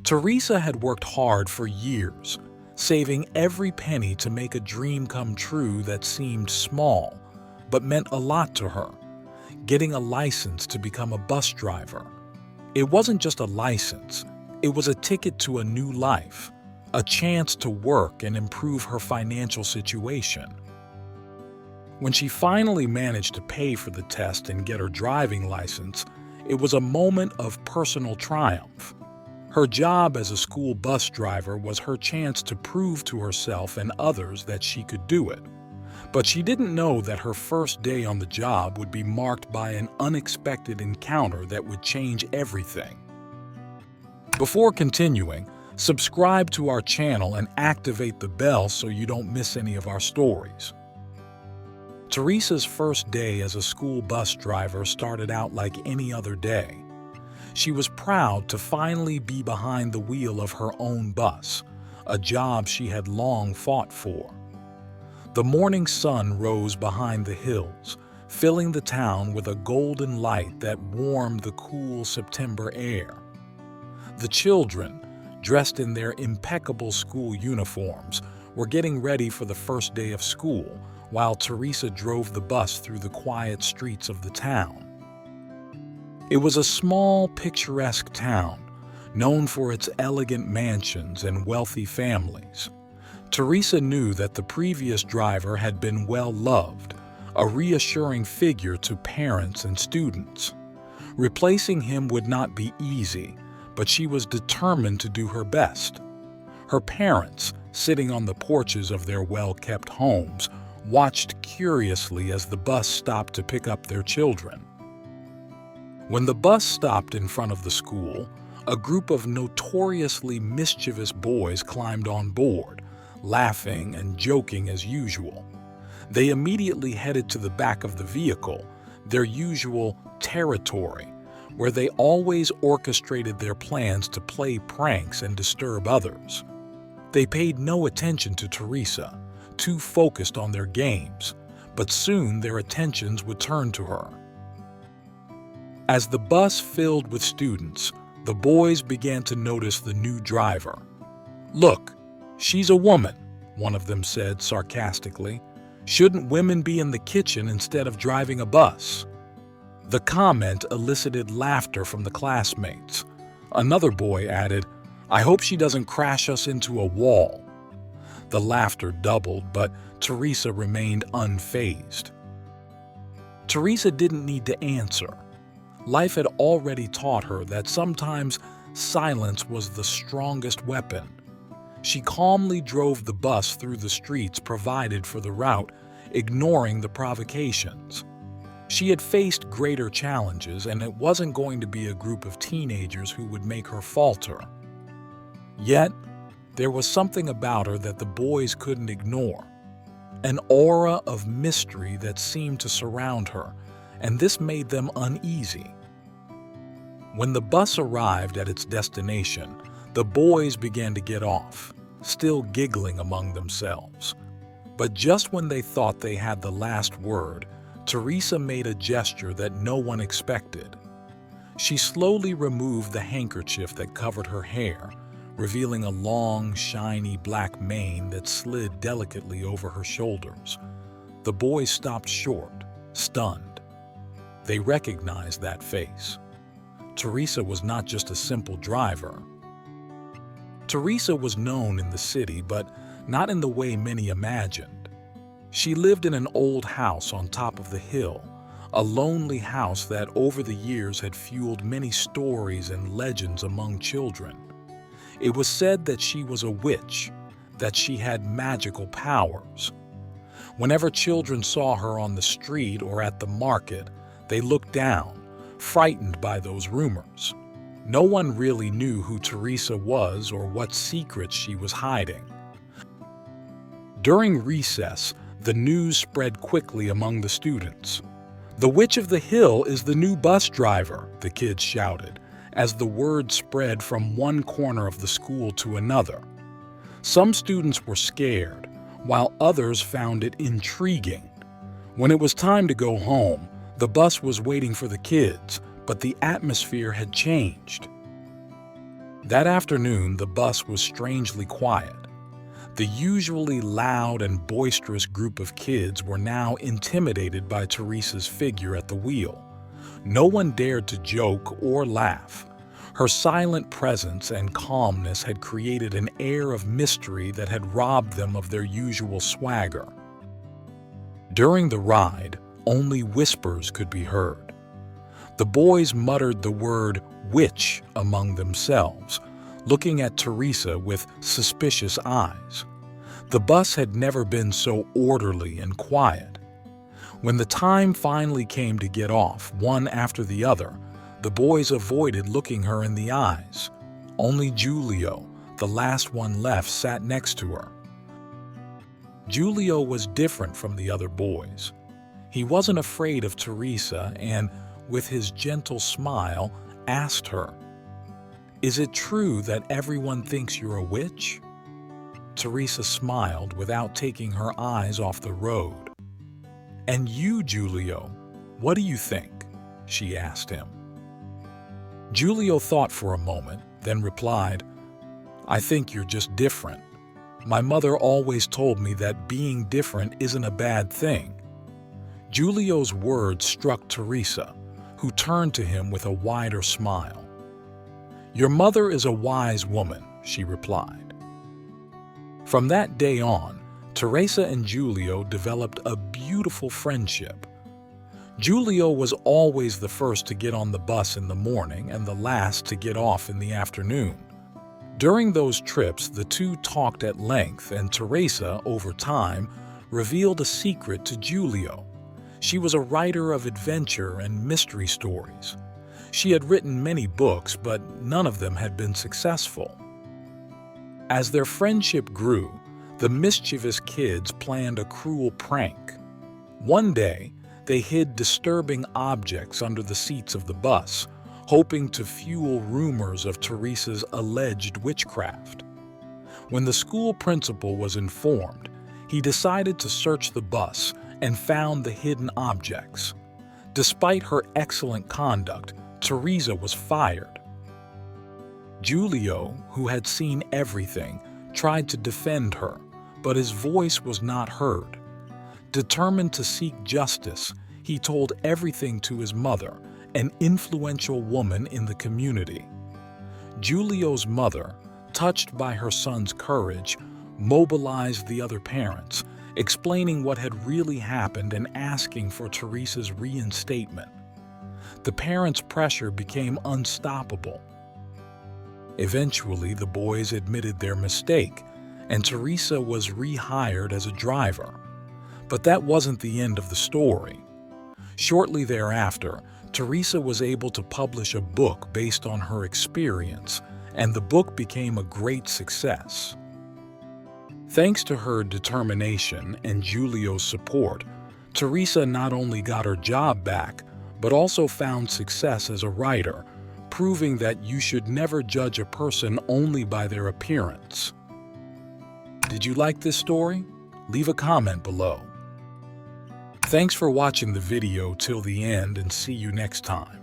Teresa had worked hard for years, saving every penny to make a dream come true that seemed small, but meant a lot to her: getting a license to become a bus driver. It wasn't just a license, it was a ticket to a new life, a chance to work and improve her financial situation. When she finally managed to pay for the test and get her driving license, it was a moment of personal triumph. Her job as a school bus driver was her chance to prove to herself and others that she could do it. But she didn't know that her first day on the job would be marked by an unexpected encounter that would change everything. Before continuing, subscribe to our channel and activate the bell so you don't miss any of our stories. Teresa's first day as a school bus driver started out like any other day. She was proud to finally be behind the wheel of her own bus, a job she had long fought for. The morning sun rose behind the hills, filling the town with a golden light that warmed the cool September air. The children, dressed in their impeccable school uniforms, were getting ready for the first day of school, while Teresa drove the bus through the quiet streets of the town. It was a small, picturesque town, known for its elegant mansions and wealthy families. Teresa knew that the previous driver had been well-loved, a reassuring figure to parents and students. Replacing him would not be easy, but she was determined to do her best. Her parents, sitting on the porches of their well-kept homes, watched curiously as the bus stopped to pick up their children. When the bus stopped in front of the school, a group of notoriously mischievous boys climbed on board, laughing and joking as usual. They immediately headed to the back of the vehicle, their usual territory, where they always orchestrated their plans to play pranks and disturb others. They paid no attention to Teresa, too focused on their games, but soon their attentions would turn to her. As the bus filled with students, the boys began to notice the new driver. "Look, she's a woman," one of them said sarcastically. "Shouldn't women be in the kitchen instead of driving a bus?" The comment elicited laughter from the classmates. Another boy added, "I hope she doesn't crash us into a wall." The laughter doubled, but Teresa remained unfazed. Teresa didn't need to answer. Life had already taught her that sometimes silence was the strongest weapon. She calmly drove the bus through the streets provided for the route, ignoring the provocations. She had faced greater challenges, and it wasn't going to be a group of teenagers who would make her falter. Yet, there was something about her that the boys couldn't ignore. An aura of mystery that seemed to surround her, and this made them uneasy. When the bus arrived at its destination, the boys began to get off, still giggling among themselves. But just when they thought they had the last word, Teresa made a gesture that no one expected. She slowly removed the handkerchief that covered her hair, revealing a long, shiny black mane that slid delicately over her shoulders. The boys stopped short, stunned. They recognized that face. Teresa was not just a simple driver. Teresa was known in the city, but not in the way many imagined. She lived in an old house on top of the hill, a lonely house that over the years had fueled many stories and legends among children. It was said that she was a witch, that she had magical powers. Whenever children saw her on the street or at the market, they looked down, frightened by those rumors. No one really knew who Teresa was or what secrets she was hiding. During recess, the news spread quickly among the students. "The Witch of the Hill is the new bus driver," the kids shouted, as the word spread from one corner of the school to another. Some students were scared, while others found it intriguing. When it was time to go home, the bus was waiting for the kids, but the atmosphere had changed. That afternoon, the bus was strangely quiet. The usually loud and boisterous group of kids were now intimidated by Teresa's figure at the wheel. No one dared to joke or laugh. Her silent presence and calmness had created an air of mystery that had robbed them of their usual swagger. During the ride, only whispers could be heard. The boys muttered the word "witch" among themselves, looking at Teresa with suspicious eyes. The bus had never been so orderly and quiet. When the time finally came to get off, one after the other, the boys avoided looking her in the eyes. Only Giulio, the last one left, sat next to her. Giulio was different from the other boys. He wasn't afraid of Teresa and, with his gentle smile, asked her, "Is it true that everyone thinks you're a witch?" Teresa smiled without taking her eyes off the road. "And you, Giulio, what do you think?" she asked him. Giulio thought for a moment, then replied, "I think you're just different. My mother always told me that being different isn't a bad thing." Giulio's words struck Teresa, who turned to him with a wider smile. "Your mother is a wise woman," she replied. From that day on, Teresa and Giulio developed a beautiful friendship. Giulio was always the first to get on the bus in the morning and the last to get off in the afternoon. During those trips, the two talked at length, and Teresa, over time, revealed a secret to Giulio. She was a writer of adventure and mystery stories. She had written many books, but none of them had been successful. As their friendship grew, the mischievous kids planned a cruel prank. One day, they hid disturbing objects under the seats of the bus, hoping to fuel rumors of Teresa's alleged witchcraft. When the school principal was informed, he decided to search the bus and found the hidden objects. Despite her excellent conduct, Teresa was fired. Giulio, who had seen everything, tried to defend her, but his voice was not heard. Determined to seek justice, he told everything to his mother, an influential woman in the community. Giulio's mother, touched by her son's courage, mobilized the other parents, explaining what had really happened and asking for Teresa's reinstatement. The parents' pressure became unstoppable. Eventually, the boys admitted their mistake, and Teresa was rehired as a driver. But that wasn't the end of the story. Shortly thereafter, Teresa was able to publish a book based on her experience, and the book became a great success. Thanks to her determination and Giulio's support, Teresa not only got her job back, but also found success as a writer, proving that you should never judge a person only by their appearance. Did you like this story? Leave a comment below. Thanks for watching the video till the end, and see you next time.